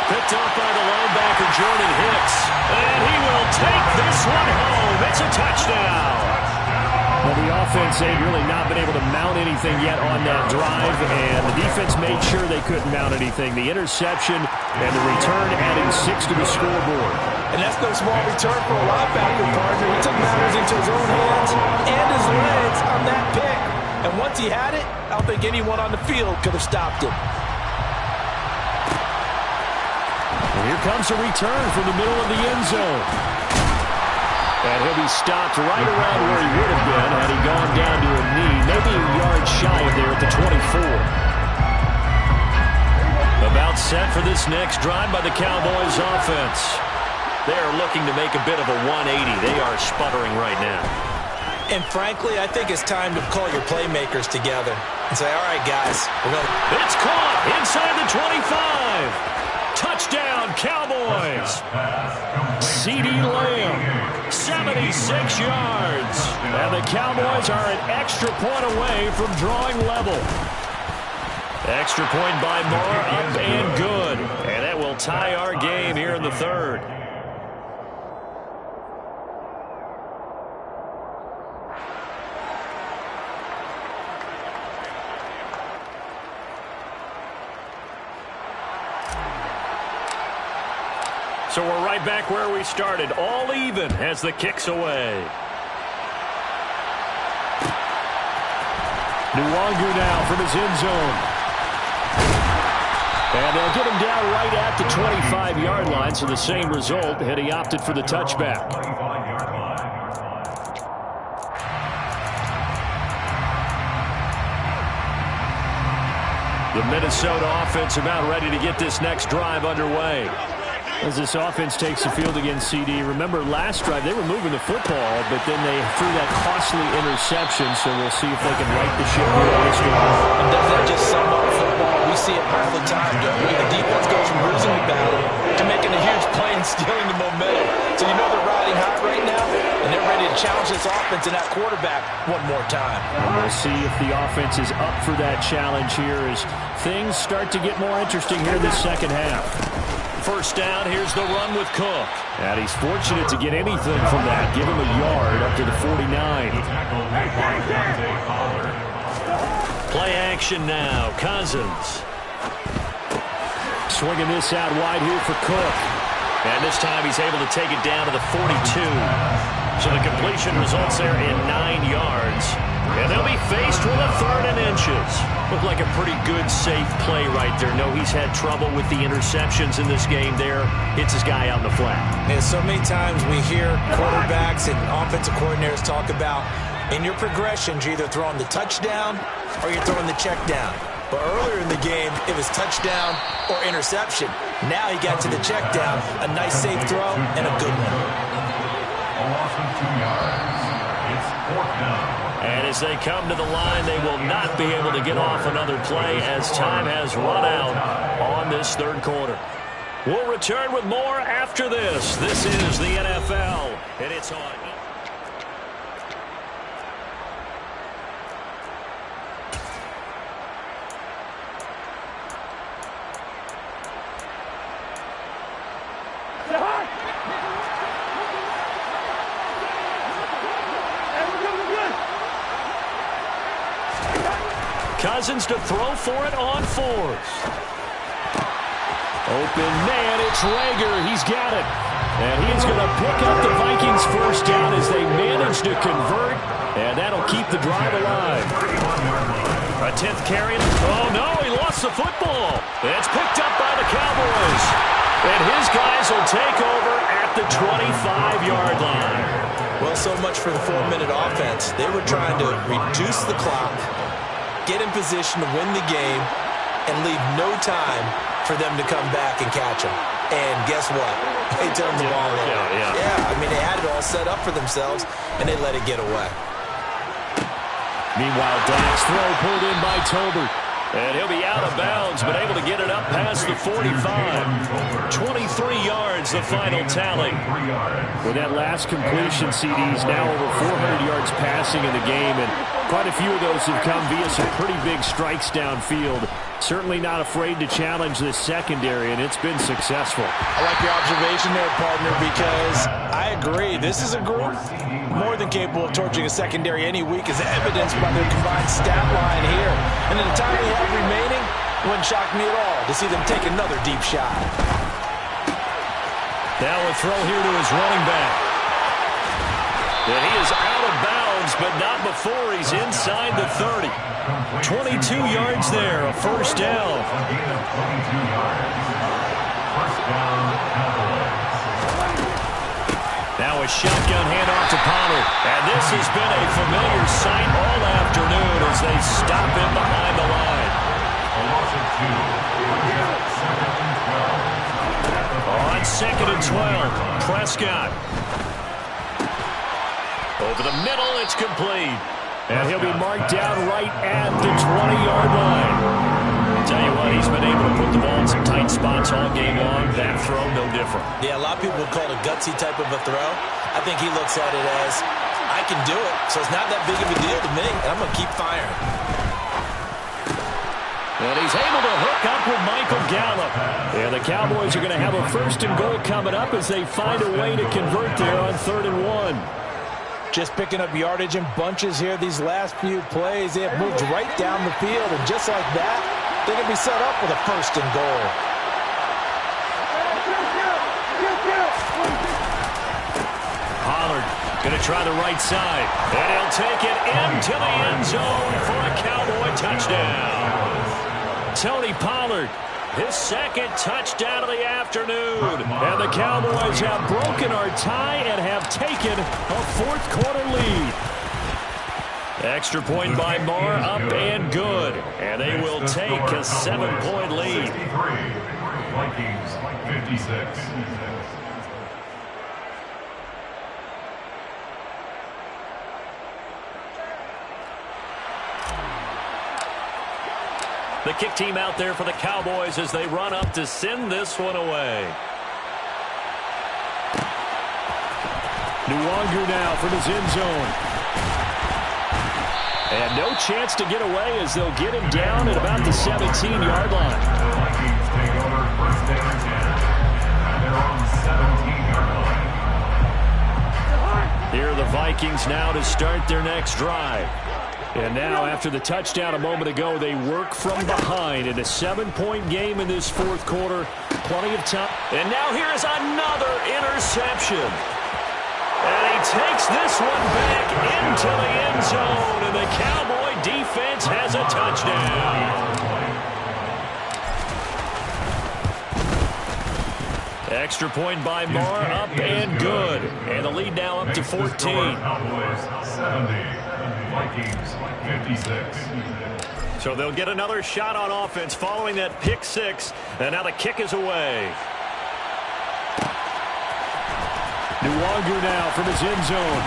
Picked off by the linebacker, Jordan Hicks. And he will take this one home. It's a touchdown. Well, the offense, they've really not been able to mount anything yet on that drive, and the defense made sure they couldn't mount anything. The interception and the return adding 6 to the scoreboard. And that's no small return for a linebacker, partner. He took matters into his own hands and his legs on that pick. And once he had it, I don't think anyone on the field could have stopped him. And here comes a return from the middle of the end zone. And he'll be stopped right around where he would have been had he gone down to a knee, maybe a yard shy of there at the 24. About set for this next drive by the Cowboys offense. They're looking to make a bit of a 180. They are sputtering right now. And frankly, I think it's time to call your playmakers together and say, all right, guys, we're going to... It's caught inside the 25. Touchdown, Cowboys. CeeDee Lamb, 76 yards. And the Cowboys are an extra point away from drawing level. Extra point by Moore, up and good. And that will tie our game here in the 3rd. So we're right back where we started, all even as the kick's away. Nwangu now from his end zone. And they'll get him down right at the 25-yard line, so the same result had he opted for the touchback. The Minnesota offense about ready to get this next drive underway. As this offense takes the field against CD. Remember, last drive, they were moving the football, but then they threw that costly interception, so we'll see if they can right the ship here on this drive. And does that just sum up football? We see it all the time, don't we? The defense goes from losing the battle to making a huge play and stealing the momentum. So you know they're riding high right now, and they're ready to challenge this offense and that quarterback one more time. And we'll see if the offense is up for that challenge here as things start to get more interesting here in the second half. First down, here's the run with Cook. And he's fortunate to get anything from that. Give him a yard up to the 49. Play action now. Cousins. Swinging this out wide here for Cook. And this time he's able to take it down to the 42. So the completion results there in 9 yards. And they'll be faced with a 3rd and inches. Looked like a pretty good, safe play right there. No, he's had trouble with the interceptions in this game there. Hits his guy out in the flat. Yeah, so many times we hear quarterbacks and offensive coordinators talk about in your progressions, you're either throwing the touchdown or you're throwing the check down. But earlier in the game, it was touchdown or interception. Now he got to the check down, a nice safe throw, and a good one. A loss of 2 yards. It's 4th down. And as they come to the line, they will not be able to get off another play as time has run out on this 3rd quarter. We'll return with more after this. This is the NFL, and it's on. Cousins to throw for it on 4th. Open man, it's Rager. He's got it. And he's going to pick up the Vikings' first down as they manage to convert. And that'll keep the drive alive. A 10th carry. Oh, no, he lost the football. It's picked up by the Cowboys. And his guys will take over at the 25-yard line. Well, so much for the 4-minute offense. They were trying to reduce the clock, get in position to win the game, and leave no time for them to come back and catch them. And guess what? They turned the ball over. Yeah, I mean, they had it all set up for themselves, and they let it get away. Meanwhile, Dak's throw pulled in by Tolbert. And he'll be out of bounds, but able to get it up past the 45. 23 yards, the final tally. With that last completion, CD's now over 400 yards passing in the game, and quite a few of those have come via some pretty big strikes downfield. Certainly not afraid to challenge this secondary, and it's been successful. I like your observation there, partner, because I agree. This is a group more than capable of torching a secondary any week, as evidenced by their combined stat line here. And in the time they have remaining, it wouldn't shock me at all to see them take another deep shot. Now a throw here to his running back. And he is out of bounds, but not before he's inside the 30. 22 yards there, a first down. Now a shotgun handoff to Pollard. And this has been a familiar sight all afternoon as they stop him behind the line. On 2nd and 12, Prescott. Over the middle, it's complete. And he'll be marked down right at the 20-yard line. Tell you what, he's been able to put the ball in some tight spots all game long. That throw, no different. Yeah, a lot of people would call it a gutsy type of a throw. I think he looks at it as, I can do it, so it's not that big of a deal to me, and I'm going to keep firing. And he's able to hook up with Michael Gallup. And the Cowboys are going to have a 1st and goal coming up as they find a way to convert there on 3rd and 1. Just picking up yardage in bunches here these last few plays. They have moved right down the field, and just like that, they're going to be set up with a 1st and goal. Pollard going to try the right side. And he'll take it into the end zone for a Cowboy touchdown. Tony Pollard, his 2nd touchdown of the afternoon. And the Cowboys have broken our tie and have taken a 4th quarter lead. Extra point by Marr, up and good. And they will take a 7-point lead. Vikings 56. The kick team out there for the Cowboys as they run up to send this one away. Nuwanger now from his end zone. And no chance to get away as they'll get him down at about the 17-yard line. Vikings take over first down and 10 at their own 17-yard line. Here are the Vikings now to start their next drive. And now, after the touchdown a moment ago, they work from behind in a 7-point game in this fourth quarter. Plenty of time. And now here is another interception. And he takes this one back into the end zone. And the Cowboy defense has a touchdown. Extra point by Marr, up and good. And the lead now up to 14. Cowboys 70, Vikings 56. So they'll get another shot on offense following that pick six. And now the kick is away. Nuwanger now from his end zone.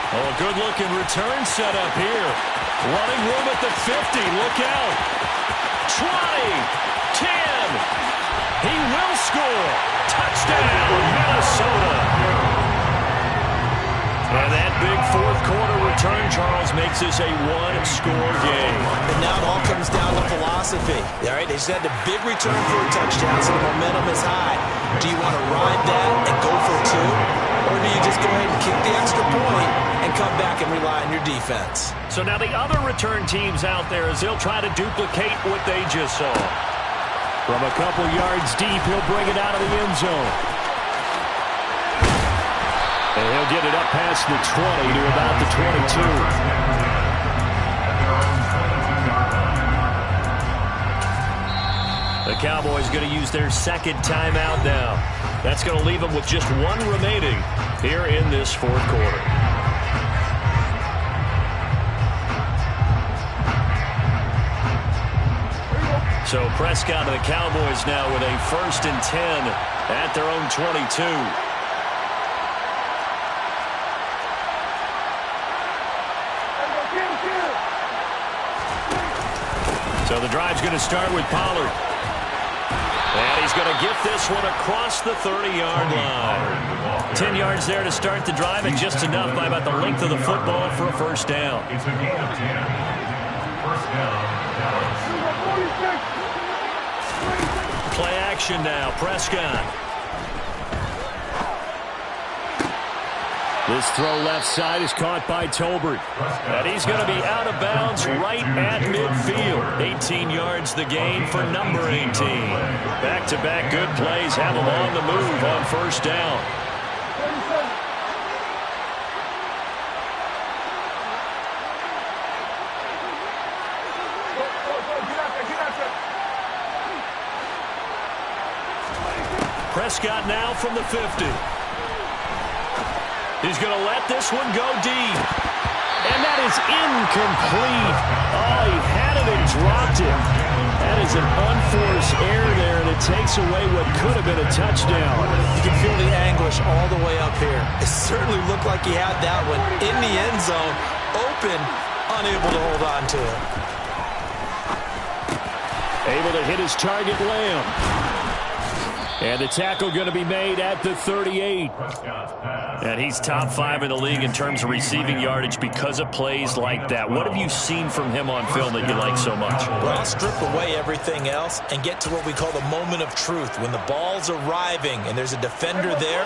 Oh, a good-looking return set up here. Running room at the 50. Look out. 20. 10. He will score. Touchdown, Minnesota. And that big fourth quarter return, Charles, makes this a one-score game. And now it all comes down to philosophy. All right, they just had the big return for a touchdown, so the momentum is high. Do you want to ride that and go for two? Or do you just go ahead and kick the extra point and come back and rely on your defense? So now the other return teams out there as they'll try to duplicate what they just saw. From a couple yards deep, he'll bring it out of the end zone. And he'll get it up past the 20 to about the 22. The Cowboys going to use their second timeout now. That's going to leave them with just one remaining here in this fourth quarter. So Prescott and the Cowboys now with a 1st and 10 at their own 22. So the drive's going to start with Pollard. And he's going to get this one across the 30-yard line. 10 yards there to start the drive, and just enough by about the length of the football for a first down. It's a gain of 10. First down, Dallas. Play action now, Prescott. This throw left side is caught by Tolbert. And he's going to be out of bounds right at midfield. 18 yards the gain for number 18. Back-to-back good plays have him on the move on first down. Prescott now from the 50. He's going to let this one go deep. And that is incomplete. Oh, he had it and dropped it. That is an unforced error there, and it takes away what could have been a touchdown. You can feel the anguish all the way up here. It certainly looked like he had that one in the end zone, open, unable to hold on to it. Able to hit his target, Lamb. And the tackle going to be made at the 38. And he's top 5 in the league in terms of receiving yardage because of plays like that. What have you seen from him on film that you like so much? Well, strip away everything else and get to what we call the moment of truth. When the ball's arriving and there's a defender there,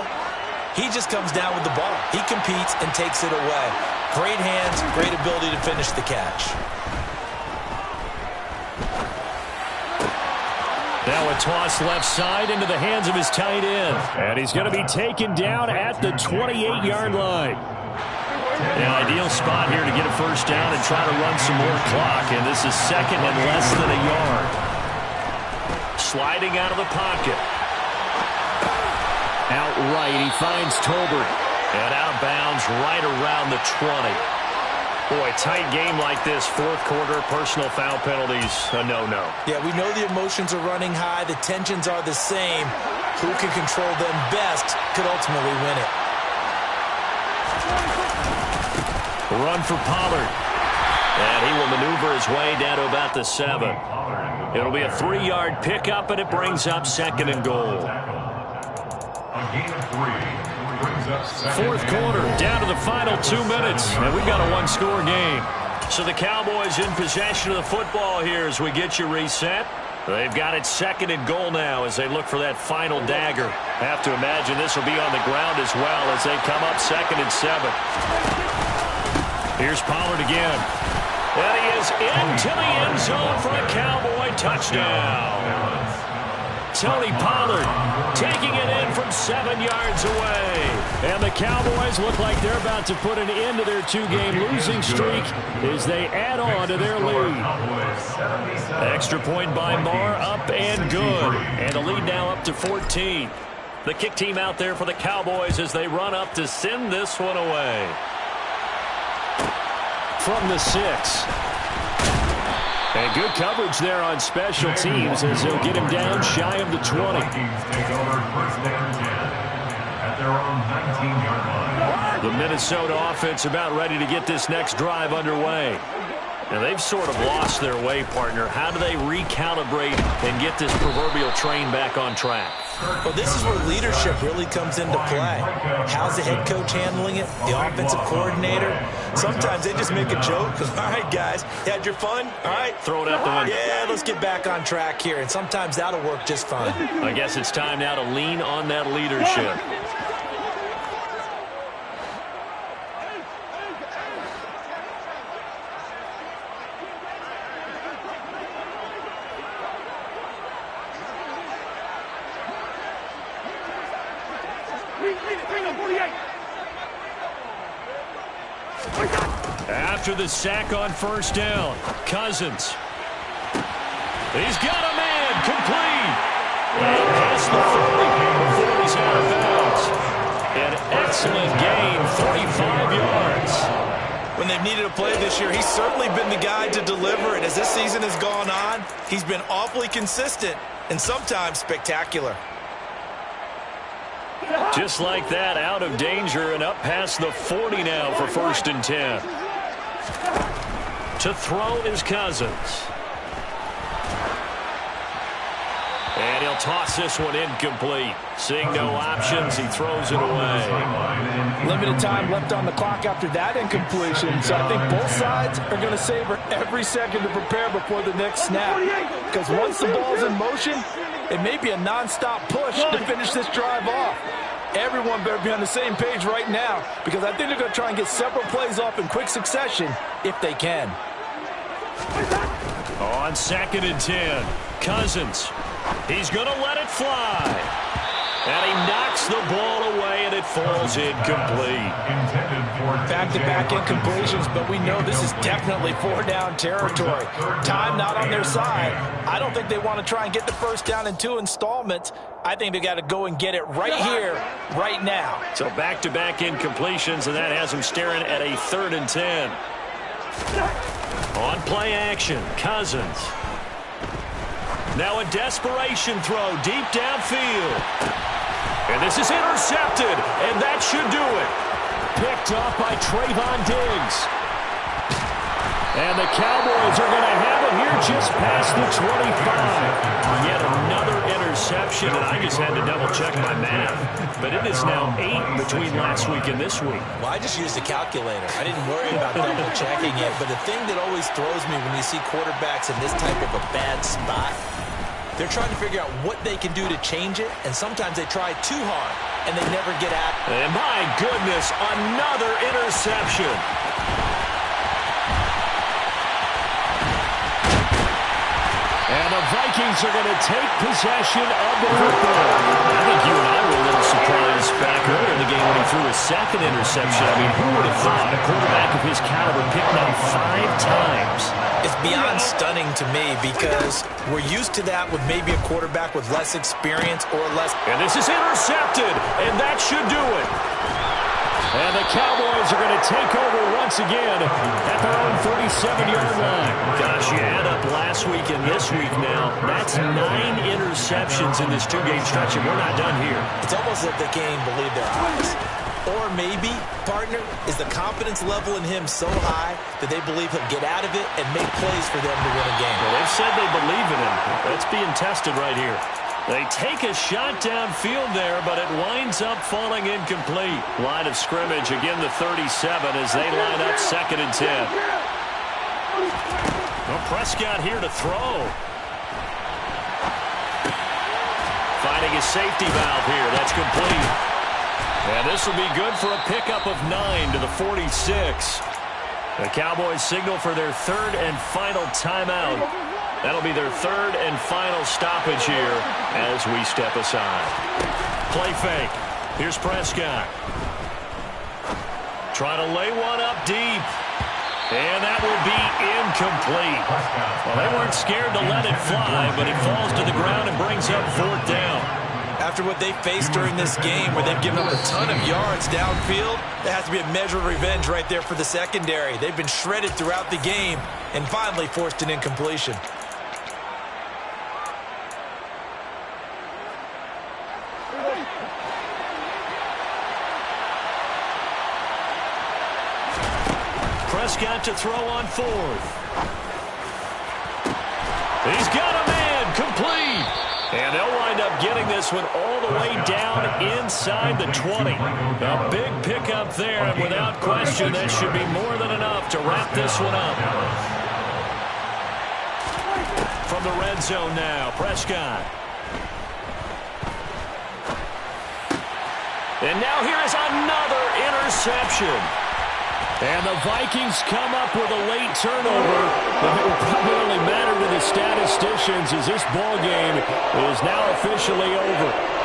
he just comes down with the ball. He competes and takes it away. Great hands, great ability to finish the catch. Now a toss left side into the hands of his tight end. And he's going to be taken down at the 28-yard line. An ideal spot here to get a first down and try to run some more clock. And this is second and less than a yard. Sliding out of the pocket. Outright, he finds Tolbert. And out of bounds right around the 20. Boy, tight game like this, fourth quarter, personal foul penalties, a no-no. Yeah, we know the emotions are running high. The tensions are the same. Who can control them best could ultimately win it. Run for Pollard. And he will maneuver his way down to about the 7. It'll be a 3-yard pickup, and it brings up 2nd and goal. A gain of 3 brings up second. Fourth quarter, down to the final 2 minutes, and we've got a one-score game. So the Cowboys in possession of the football here as we get you reset. They've got it second and goal now as they look for that final dagger. Have to imagine this will be on the ground as well as they come up 2nd and 7. Here's Pollard again. And he is into the end zone for a Cowboy touchdown. Tony Pollard taking it in from 7 yards away. And the Cowboys look like they're about to put an end to their 2-game losing streak as they add on to their lead. Extra point by Marr, up and good. And the lead now up to 14. The kick team out there for the Cowboys as they run up to send this one away. From the 6. And good coverage there on special teams as they'll get him down shy of the 20. Vikings take over 1st and 10 at their own 19-yard line. The Minnesota offense about ready to get this next drive underway. And they've sort of lost their way, partner. How do they recalibrate and get this proverbial train back on track? Well, this is where leadership really comes into play. How's the head coach handling it? The offensive coordinator? Sometimes they just make a joke. All right, guys, you had your fun? All right. Throw it out the window. Yeah, let's get back on track here. And sometimes that'll work just fine. I guess it's time now to lean on that leadership. After the sack on 1st down, Cousins. He's got a man, complete. And past the 40 before he's out of bounds. An excellent gain, 45 yards. When they've needed a play this year, he's certainly been the guy to deliver it. As this season has gone on, he's been awfully consistent and sometimes spectacular. Just like that, out of danger and up past the 40 now for 1st and 10. To throw is Cousins. And he'll toss this one incomplete. Seeing no options, he throws it away. Limited time left on the clock after that incompletion, so I think both sides are going to savor every second to prepare before the next snap. Because once the ball's in motion, it may be a non-stop push to finish this drive off. Everyone better be on the same page right now because I think they're going to try and get several plays off in quick succession if they can. On 2nd and 10, Cousins. He's going to let it fly. And he knocks the ball away, and it falls incomplete. Back-to-back incompletions, but we know this is definitely 4-down territory. Time not on their side. I don't think they want to try and get the 1st down in 2 installments. I think they got to go and get it right here, right now. So back-to-back incompletions, and that has him staring at a 3rd and 10. On play action, Cousins. Now a desperation throw deep downfield. And this is intercepted, and that should do it. Picked off by Trayvon Diggs. And the Cowboys are going to have it here just past the 25. Yet another interception, and I just had to double-check my math. But it is now 8 between last week and this week. Well, I just used the calculator. I didn't worry about double-checking it. But the thing that always throws me when you see quarterbacks in this type of a bad spot, they're trying to figure out what they can do to change it, and sometimes they try too hard, and they never get at it. And my goodness, another interception. And the Vikings are going to take possession of the football. I think you and I were a little surprised back earlier in the game when he threw his 2nd interception. I mean, who would have thought a quarterback of his caliber picked up 5 times? It's beyond stunning to me because we're used to that with maybe a quarterback with less experience or less. And this is intercepted, and that should do it. And the Cowboys are going to take over once again at their own 47-yard line. Gosh, you add up last week and this week now. That's 9 interceptions in this 2-game stretch, and we're not done here. It's almost like they can't even believe their eyes. Or maybe, partner, is the confidence level in him so high that they believe he'll get out of it and make plays for them to win a game. Well, they've said they believe in him. That's being tested right here. They take a shot downfield there, but it winds up falling incomplete. Line of scrimmage, again the 37 as they line up 2nd and 10. Well, Prescott here to throw. Finding a safety valve here. That's complete. And this will be good for a pickup of 9 to the 46. The Cowboys signal for their 3rd and final timeout. That'll be their 3rd and final stoppage here as we step aside. Play fake. Here's Prescott. Trying to lay one up deep. And that will be incomplete. Well, they weren't scared to let it fly, but it falls to the ground and brings up 4th down. After what they faced during this game where they've given up a ton of yards downfield, there has to be a measure of revenge right there for the secondary. They've been shredded throughout the game and finally forced an incompletion. Prescott to throw on 4th. He's got a man, complete. And they'll wind up getting this one all the way down inside the 20. A big pickup there, and without question, that should be more than enough to wrap this one up. From the red zone now, Prescott. And now here is another interception. And the Vikings come up with a late turnover, but it will probably only matter to the statisticians as this ball game is now officially over.